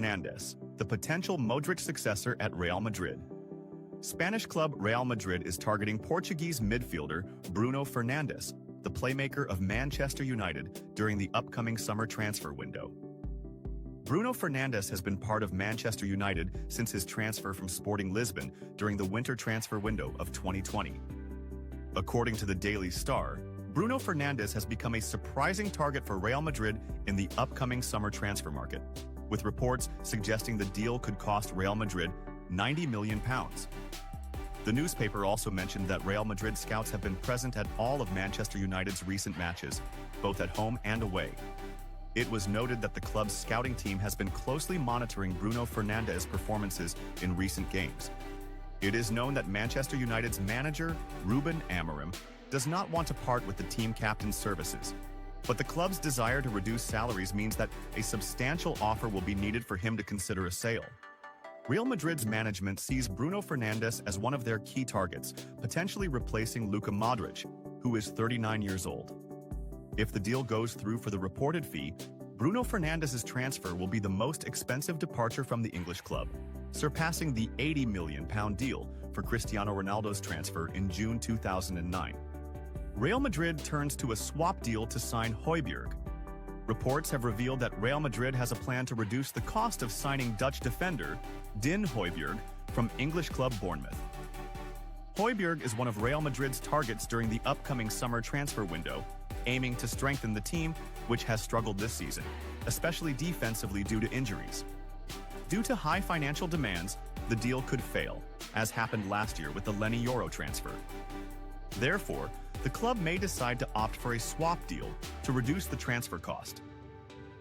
Fernandes, the potential Modric successor at Real Madrid. Spanish club Real Madrid is targeting Portuguese midfielder Bruno Fernandes, the playmaker of Manchester United, during the upcoming summer transfer window. Bruno Fernandes has been part of Manchester United since his transfer from Sporting Lisbon during the winter transfer window of 2020. According to the Daily Star, Bruno Fernandes has become a surprising target for Real Madrid in the upcoming summer transfer market, with reports suggesting the deal could cost Real Madrid £90 million. The newspaper also mentioned that Real Madrid scouts have been present at all of Manchester United's recent matches, both at home and away. It was noted that the club's scouting team has been closely monitoring Bruno Fernandes' performances in recent games. It is known that Manchester United's manager, Ruben Amorim, does not want to part with the team captain's services, but the club's desire to reduce salaries means that a substantial offer will be needed for him to consider a sale. Real Madrid's management sees Bruno Fernandes as one of their key targets, potentially replacing Luka Modric, who is 39 years old. If the deal goes through for the reported fee, Bruno Fernandes' transfer will be the most expensive departure from the English club, surpassing the £80 million deal for Cristiano Ronaldo's transfer in June 2009. Real Madrid turns to a swap deal to sign Højbjerg. Reports have revealed that Real Madrid has a plan to reduce the cost of signing Dutch defender Din Højbjerg from English club Bournemouth. Højbjerg is one of Real Madrid's targets during the upcoming summer transfer window, aiming to strengthen the team, which has struggled this season, especially defensively due to injuries. Due to high financial demands, the deal could fail, as happened last year with the Leny Yoro transfer. Therefore, the club may decide to opt for a swap deal to reduce the transfer cost.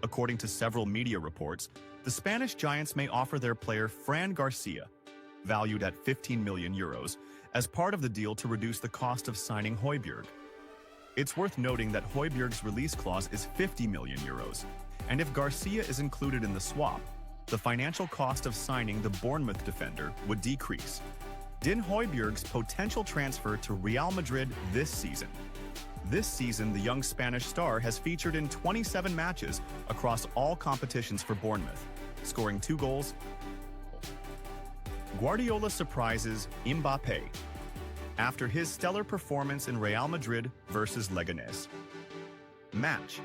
According to several media reports, the Spanish Giants may offer their player Fran Garcia, valued at €15 million, as part of the deal to reduce the cost of signing Højbjerg. It's worth noting that Højbjerg's release clause is €50 million, and if Garcia is included in the swap, the financial cost of signing the Bournemouth defender would decrease. Din Højbjerg's potential transfer to Real Madrid this season. This season, the young Spanish star has featured in 27 matches across all competitions for Bournemouth, scoring 2 goals. Guardiola surprises Mbappé after his stellar performance in Real Madrid versus Leganés. Match.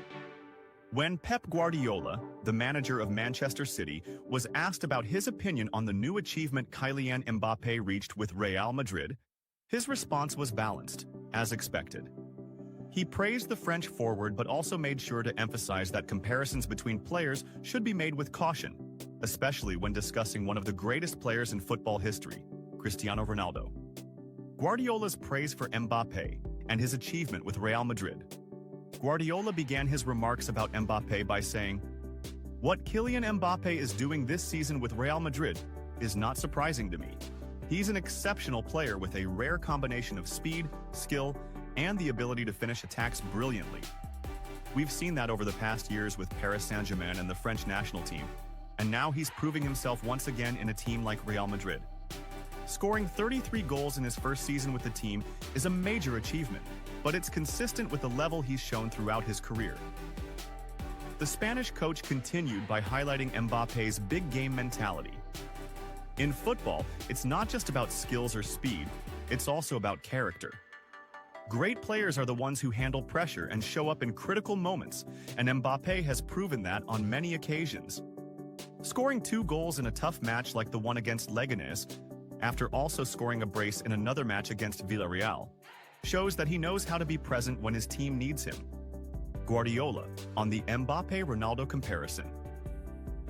When Pep Guardiola, the manager of Manchester City, was asked about his opinion on the new achievement Kylian Mbappé reached with Real Madrid, his response was balanced, as expected. He praised the French forward but also made sure to emphasize that comparisons between players should be made with caution, especially when discussing one of the greatest players in football history, Cristiano Ronaldo. Guardiola's praise for Mbappé and his achievement with Real Madrid. Guardiola began his remarks about Mbappé by saying, "What Kylian Mbappé is doing this season with Real Madrid is not surprising to me. He's an exceptional player with a rare combination of speed, skill, and the ability to finish attacks brilliantly. We've seen that over the past years with Paris Saint-Germain and the French national team, and now he's proving himself once again in a team like Real Madrid. Scoring 33 goals in his first season with the team is a major achievement, but it's consistent with the level he's shown throughout his career." The Spanish coach continued by highlighting Mbappé's big game mentality. In football, it's not just about skills or speed, it's also about character. Great players are the ones who handle pressure and show up in critical moments, and Mbappé has proven that on many occasions. Scoring 2 goals in a tough match like the one against Leganés, after also scoring a brace in another match against Villarreal, shows that he knows how to be present when his team needs him. Guardiola, on the Mbappé-Ronaldo comparison.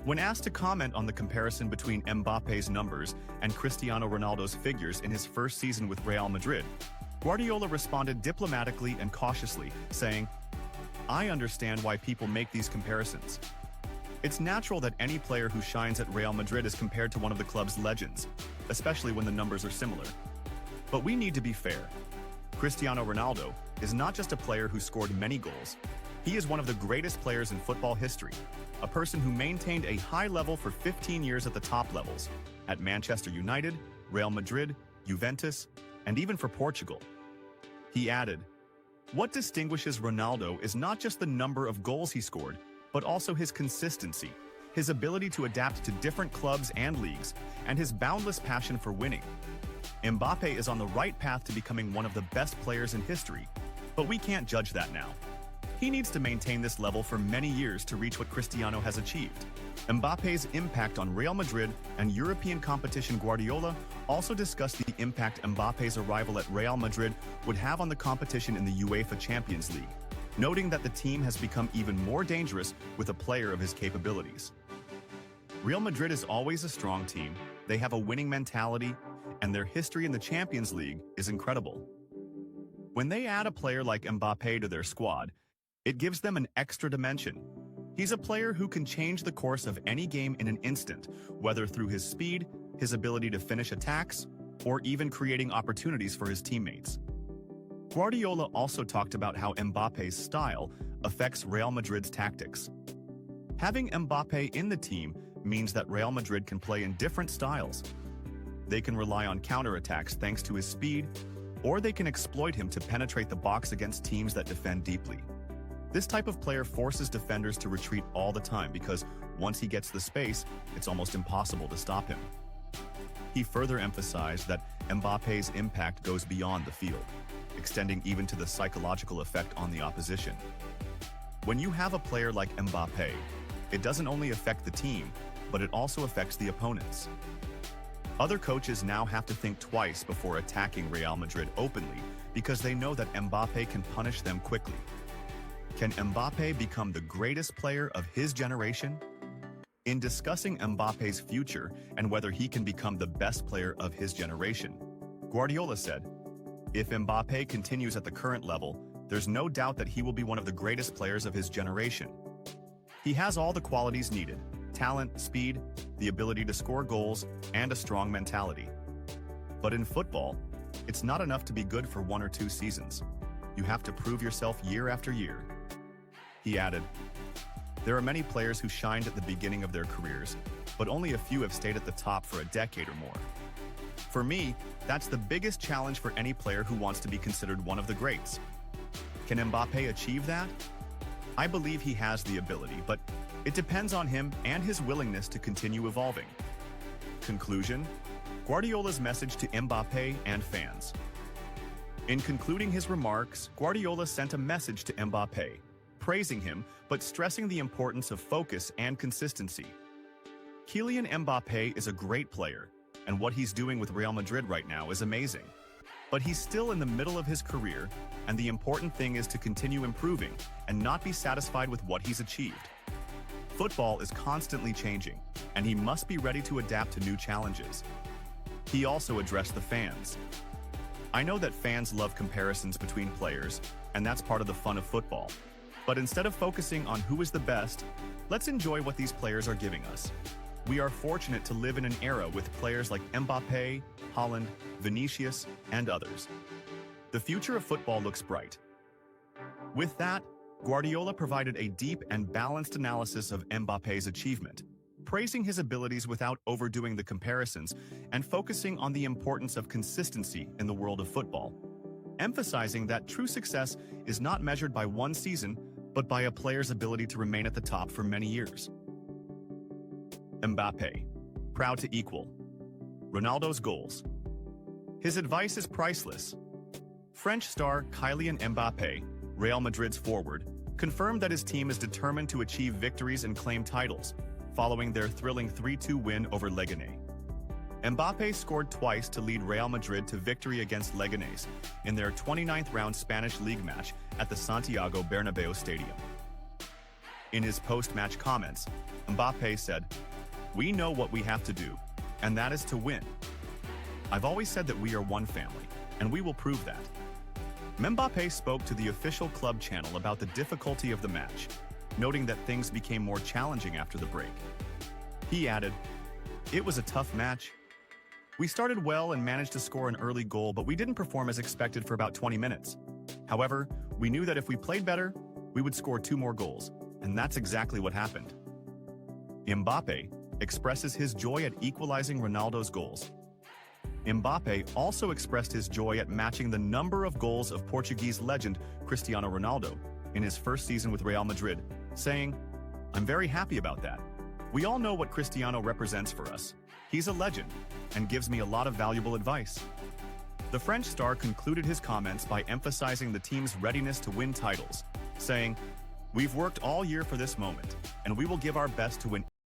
When asked to comment on the comparison between Mbappé's numbers and Cristiano Ronaldo's figures in his first season with Real Madrid, Guardiola responded diplomatically and cautiously, saying, "I understand why people make these comparisons. It's natural that any player who shines at Real Madrid is compared to one of the club's legends, especially when the numbers are similar. But we need to be fair. Cristiano Ronaldo is not just a player who scored many goals. He is one of the greatest players in football history, a person who maintained a high level for 15 years at the top levels, at Manchester United, Real Madrid, Juventus, and even for Portugal." He added, "What distinguishes Ronaldo is not just the number of goals he scored, but also his consistency. his ability to adapt to different clubs and leagues, and his boundless passion for winning. Mbappé is on the right path to becoming one of the best players in history, but we can't judge that now. He needs to maintain this level for many years to reach what Cristiano has achieved. Mbappé's impact on Real Madrid and European competition. Guardiola also discussed the impact Mbappé's arrival at Real Madrid would have on the competition in the UEFA Champions League, noting that the team has become even more dangerous with a player of his capabilities. Real Madrid is always a strong team, they have a winning mentality, and their history in the Champions League is incredible. When they add a player like Mbappé to their squad, it gives them an extra dimension. He's a player who can change the course of any game in an instant, whether through his speed, his ability to finish attacks, or even creating opportunities for his teammates. Guardiola also talked about how Mbappé's style affects Real Madrid's tactics. Having Mbappé in the team means that Real Madrid can play in different styles. They can rely on counterattacks thanks to his speed, or they can exploit him to penetrate the box against teams that defend deeply. This type of player forces defenders to retreat all the time because once he gets the space, it's almost impossible to stop him. He further emphasized that Mbappé's impact goes beyond the field, extending even to the psychological effect on the opposition. When you have a player like Mbappé, it doesn't only affect the team, but it also affects the opponents. Other coaches now have to think twice before attacking Real Madrid openly because they know that Mbappé can punish them quickly. Can Mbappé become the greatest player of his generation? In discussing Mbappé's future and whether he can become the best player of his generation, Guardiola said, "If Mbappé continues at the current level, there's no doubt that he will be one of the greatest players of his generation. He has all the qualities needed: talent, speed, the ability to score goals, and a strong mentality. But in football, it's not enough to be good for 1 or 2 seasons. You have to prove yourself year after year." He added, "There are many players who shined at the beginning of their careers, but only a few have stayed at the top for a decade or more. For me, that's the biggest challenge for any player who wants to be considered one of the greats. Can Mbappé achieve that? I believe he has the ability, but it depends on him and his willingness to continue evolving." Conclusion: Guardiola's message to Mbappé and fans. In concluding his remarks, Guardiola sent a message to Mbappé, praising him but stressing the importance of focus and consistency. Kylian Mbappé is a great player, and what he's doing with Real Madrid right now is amazing. But he's still in the middle of his career, and the important thing is to continue improving and not be satisfied with what he's achieved. Football is constantly changing, and he must be ready to adapt to new challenges. He also addressed the fans. "I know that fans love comparisons between players, and that's part of the fun of football. But instead of focusing on who is the best, let's enjoy what these players are giving us. We are fortunate to live in an era with players like Mbappé, Haaland, Vinicius, and others. The future of football looks bright." With that, Guardiola provided a deep and balanced analysis of Mbappé's achievement, praising his abilities without overdoing the comparisons and focusing on the importance of consistency in the world of football, emphasizing that true success is not measured by one season, but by a player's ability to remain at the top for many years. Mbappé, proud to equal Ronaldo's goals. His advice is priceless. French star Kylian Mbappé, Real Madrid's forward, confirmed that his team is determined to achieve victories and claim titles, following their thrilling 3-2 win over Leganés. Mbappé scored twice to lead Real Madrid to victory against Leganés in their 29th round Spanish league match at the Santiago Bernabéu Stadium. In his post-match comments, Mbappé said, "We know what we have to do, and that is to win. I've always said that we are one family, and we will prove that." Mbappé spoke to the official club channel about the difficulty of the match, noting that things became more challenging after the break. He added, "It was a tough match. We started well and managed to score an early goal, but we didn't perform as expected for about 20 minutes. However, we knew that if we played better, we would score 2 more goals, and that's exactly what happened." Mbappé expresses his joy at equalizing Ronaldo's goals. Mbappé also expressed his joy at matching the number of goals of Portuguese legend Cristiano Ronaldo in his first season with Real Madrid, saying, "I'm very happy about that. We all know what Cristiano represents for us. He's a legend and gives me a lot of valuable advice. The French star concluded his comments by emphasizing the team's readiness to win titles, saying, "We've worked all year for this moment, and we will give our best to win